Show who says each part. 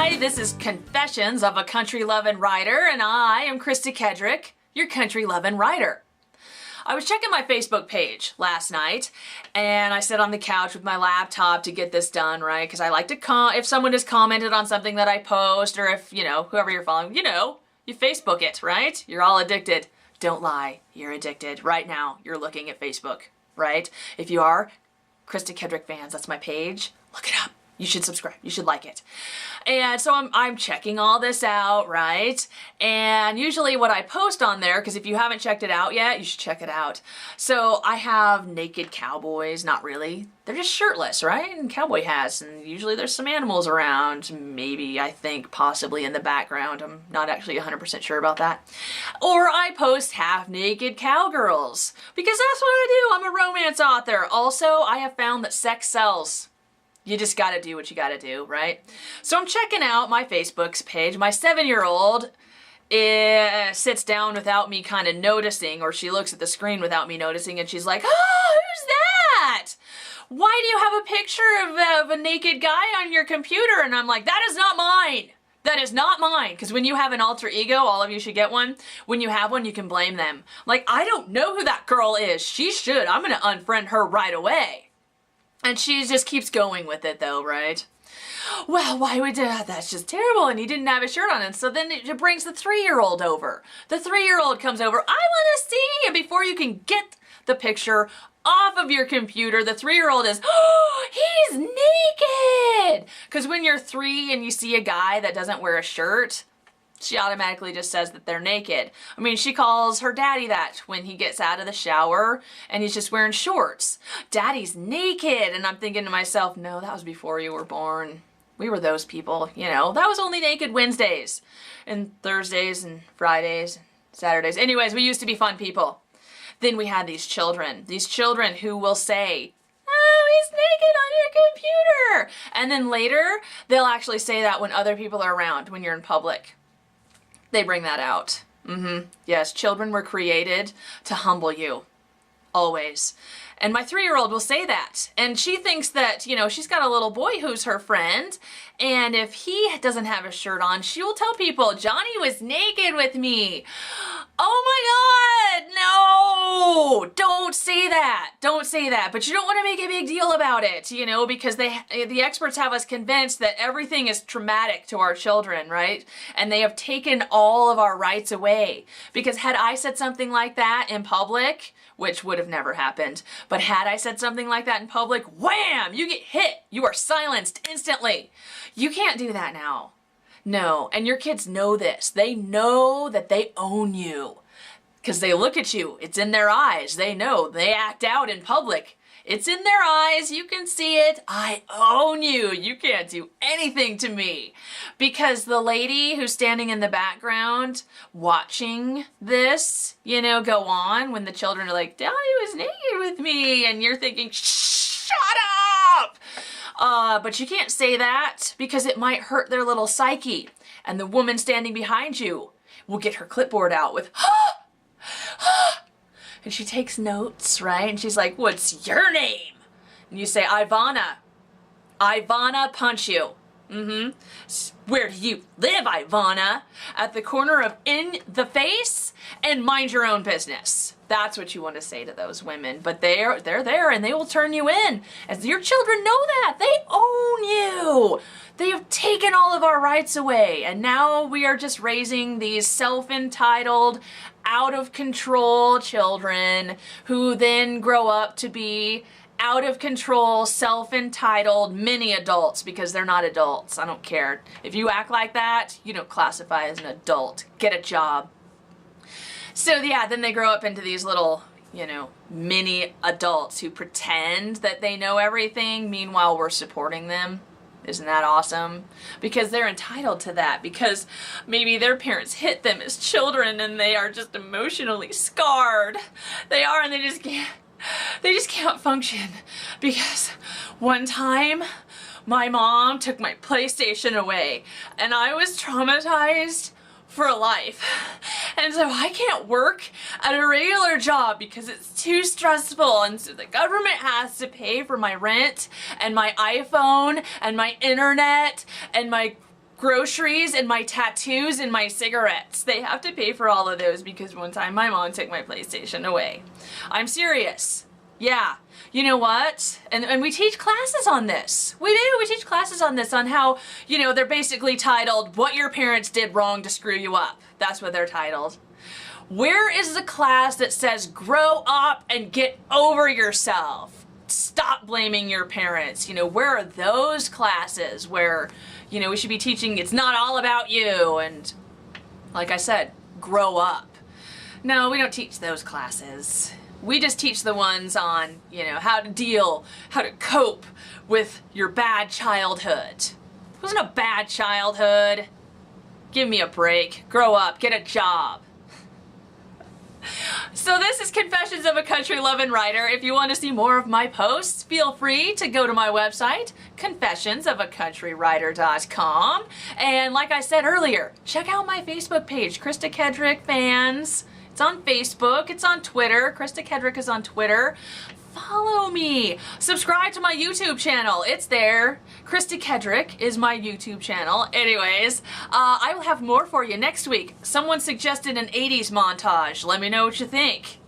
Speaker 1: Hi, this is Confessions of a Country Lovin' Writer, and I am Krista Kedrick, your country lovin' writer. I was checking my Facebook page last night, and I sat on the couch with my laptop to get this done, right? Because I like to if someone has commented on something that I post, or if, whoever you're following, you Facebook it, right? You're all addicted. Don't lie, you're addicted. Right now, you're looking at Facebook, right? If you are, Krista Kedrick fans, that's my page. Look it up. You should subscribe. You should like it. And so I'm checking all this out, right? And usually what I post on there, because if you haven't checked it out yet, you should check it out. So I have naked cowboys. Not really. They're just shirtless, right? And cowboy hats. And usually there's some animals around. Maybe, I think, possibly in the background. I'm not actually 100% sure about that. Or I post half-naked cowgirls. Because that's what I do. I'm a romance author. Also, I have found that sex sells. You just gotta do what you gotta do, right? So I'm checking out my Facebook's page. My 7-year-old sits down without me kind of noticing, or she looks at the screen without me noticing, and she's like, "Oh, who's that? Why do you have a picture of a naked guy on your computer?" And I'm like, "That is not mine. That is not mine." Because when you have an alter ego, all of you should get one. When you have one, you can blame them. Like, I don't know who that girl is. She should. I'm gonna unfriend her right away. And she just keeps going with it though, right? Well, why would that's just terrible, and he didn't have a shirt on. And so then it brings the 3-year-old over. The 3-year-old comes over, "I want to see," and before you can get the picture off of your computer, the 3-year-old is, "Oh, he's naked!" Because when you're 3 and you see a guy that doesn't wear a shirt, she automatically just says that they're naked. I mean, she calls her daddy that when he gets out of the shower and he's just wearing shorts. "Daddy's naked." And I'm thinking to myself, no, that was before you were born. We were those people, That was only naked Wednesdays and Thursdays and Fridays and Saturdays. Anyways, we used to be fun people. Then we had these children who will say, "Oh, he's naked on your computer." And then later, they'll actually say that when other people are around, when you're in public. They bring that out. Yes, children were created to humble you. Always. And my 3-year-old will say that. And she thinks that, she's got a little boy who's her friend. And if he doesn't have a shirt on, she will tell people, "Johnny was naked with me." Oh my God, no! Don't say that. Don't say that. But you don't want to make a big deal about it, because the experts have us convinced that everything is traumatic to our children, right? And they have taken all of our rights away. Because had I said something like that in public, which would have never happened, but had I said something like that in public, wham! You get hit. You are silenced instantly. You can't do that now. No, and your kids know this. They know that they own you because they look at you. It's in their eyes. They know. They act out in public. It's in their eyes. You can see it. I own you. You can't do anything to me. Because the lady who's standing in the background watching this, go on when the children are like, "Daddy was naked with me," and you're thinking, "Shut up!" But you can't say that because it might hurt their little psyche. And the woman standing behind you will get her clipboard out with, and she takes notes, right? And she's like, "What's your name?" And you say, "Ivana." "Ivana, punch you." "Where do you live, Ivana?" "At the corner of in the face and mind your own business." That's what you want to say to those women. But they're there and they will turn you in. As your children know that. They own you. They have taken all of our rights away. And now we are just raising these self-entitled, out-of-control children who then grow up to be out-of-control, self-entitled mini adults because they're not adults. I don't care. If you act like that, you don't classify as an adult. Get a job. So yeah, then they grow up into these little, mini adults who pretend that they know everything. Meanwhile, we're supporting them. Isn't that awesome? Because they're entitled to that. Because maybe their parents hit them as children and they are just emotionally scarred. They are, and they just can't function. Because one time, my mom took my PlayStation away and I was traumatized for life. And so I can't work at a regular job because it's too stressful, and so the government has to pay for my rent and my iPhone and my internet and my groceries and my tattoos and my cigarettes. They have to pay for all of those because one time my mom took my PlayStation away. I'm serious. Yeah. You know what? And we teach classes on this. We do. We teach classes on this, on how, you know, they're basically titled, What Your Parents Did Wrong to Screw You Up. That's what they're titled. Where is the class that says, grow up and get over yourself? Stop blaming your parents. You know, where are those classes where, you know, we should be teaching it's not all about you and, like I said, grow up? No, we don't teach those classes. We just teach the ones on, you know, how to cope with your bad childhood. It wasn't a bad childhood. Give me a break. Grow up. Get a job. So this is Confessions of a Country Lovin' Writer. If you want to see more of my posts, feel free to go to my website, confessionsofacountrywriter.com. And like I said earlier, check out my Facebook page, Krista Kedrick Fans. It's on Facebook, it's on Twitter. Krista Kedrick is on Twitter. Follow me. Subscribe to my YouTube channel. It's there. Krista Kedrick is my YouTube channel. Anyways, I will have more for you next week. Someone suggested an 80s montage. Let me know what you think.